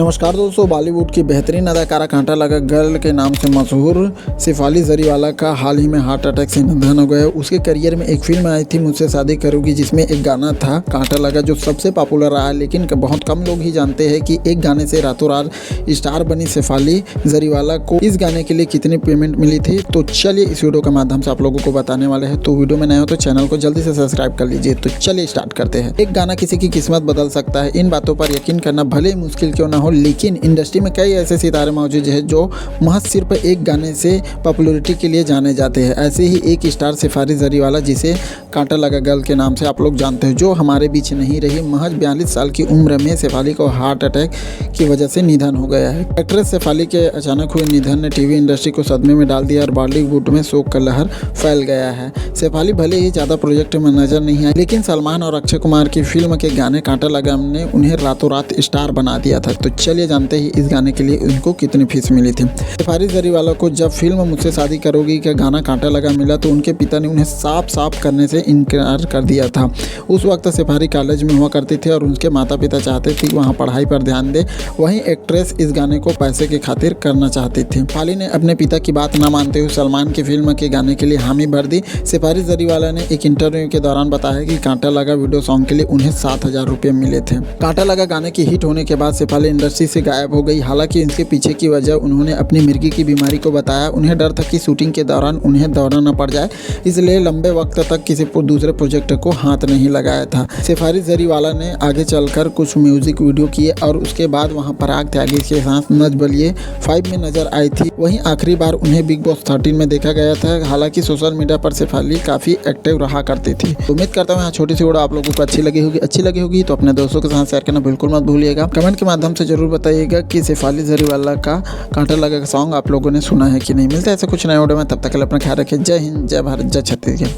नमस्कार दोस्तों, बॉलीवुड की बेहतरीन अदाकारा कांटा लगा गर्ल के नाम से मशहूर शेफाली जरीवाला का हाल ही में हार्ट अटैक से निधन हो गया। उसके करियर में एक फिल्म आई थी मुझसे शादी करोगी, जिसमें एक गाना था कांटा लगा जो सबसे पॉपुलर रहा, लेकिन बहुत कम लोग ही जानते हैं कि एक गाने से रातों रात स्टार बनी शेफाली जरीवाला को इस गाने के लिए कितनी पेमेंट मिली थी। तो चलिए इस वीडियो के माध्यम से आप लोगों को बताने वाले हैं। तो वीडियो में नए हो तो चैनल को जल्दी से सब्सक्राइब कर लीजिए। तो चलिए स्टार्ट करते हैं। एक गाना किसी की किस्मत बदल सकता है, इन बातों पर यकीन करना भले ही मुश्किल क्यों ना हो, लेकिन इंडस्ट्री में कई ऐसे सितारे मौजूद हैं जो महज सिर्फ एक गाने से पॉपुलैरिटी के लिए जाने जाते हैं। ऐसे ही एक स्टार शेफाली जरीवाला, जिसे कांटा लगा गर्ल के नाम से आप लोग जानते हैं, जो हमारे बीच नहीं रही। महज 42 साल की उम्र में शेफाली को हार्ट अटैक की वजह से निधन हो गया है। एक्ट्रेस शेफाली के अचानक हुए निधन ने टीवी इंडस्ट्री को सदमे में डाल दिया और बॉलीवुड में शोक का लहर फैल गया है। शेफाली भले ही ज़्यादा प्रोजेक्ट में नजर नहीं आई, लेकिन सलमान और अक्षय कुमार की फिल्म के गाने कांटा लगा ने उन्हें रातों रात स्टार बना दिया था। तो चलिए जानते हैं इस गाने के लिए उनको कितनी फीस मिली थी। शेफाली जरीवाला को जब फिल्म मुझसे शादी करोगी का गाना कांटा लगा मिला तो उनके पिता ने उन्हें साफ करने से इनकार कर दिया था। उस वक्त शेफाली कॉलेज में हुआ करती थी और उनके माता पिता चाहते थे कि वहाँ पढ़ाई पर ध्यान दे। वहीं एक्ट्रेस इस गाने को पैसे की खातिर करना चाहती थी। शेफाली ने अपने पिता की बात न मानते हुए सलमान की फिल्म के गाने के लिए हामी भर दी। शेफाली जरीवाला ने एक इंटरव्यू के दौरान बताया कि कांटा लगा वीडियो सॉन्ग के लिए उन्हें 7,000 रुपये मिले थे। कांटा लगा गाने की हिट होने के बाद शेफाली इंडस्ट्री से गायब हो गई। हालांकि इसके पीछे की वजह उन्होंने अपनी मिर्गी की बीमारी को बताया। उन्हें डर था कि शूटिंग के दौरान उन्हें दौड़ना न पड़ जाए, इसलिए लंबे वक्त तक किसी दूसरे प्रोजेक्ट को हाथ नहीं लगाया था। शेफाली जरीवाला ने आगे चलकर कुछ म्यूजिक वीडियो किए और उसके बाद वहां पराग त्यागी के साथ नच बलिए 5 में नजर आई थी। वहीं आखिरी बार उन्हें बिग बॉस 13 में देखा गया था। हालांकि सोशल मीडिया पर शेफाली काफी एक्टिव रहा करती थी। उम्मीद करता हूँ यहाँ छोटी सी वीडियो आप लोगों को अच्छी लगी होगी तो अपने दोस्तों के साथ शेयर करना बिल्कुल मत भूलिएगा। कमेंट के माध्यम से जरूर बताइएगा कि शेफाली जरीवाला का कांटा लगा का सॉन्ग आप लोगों ने सुना है कि नहीं। मिलता है ऐसे कुछ नए वीडियो में, तब तक के लिए अपना ख्याल रखिए। जय हिंद, जय भारत, जय छत्तीसगढ़।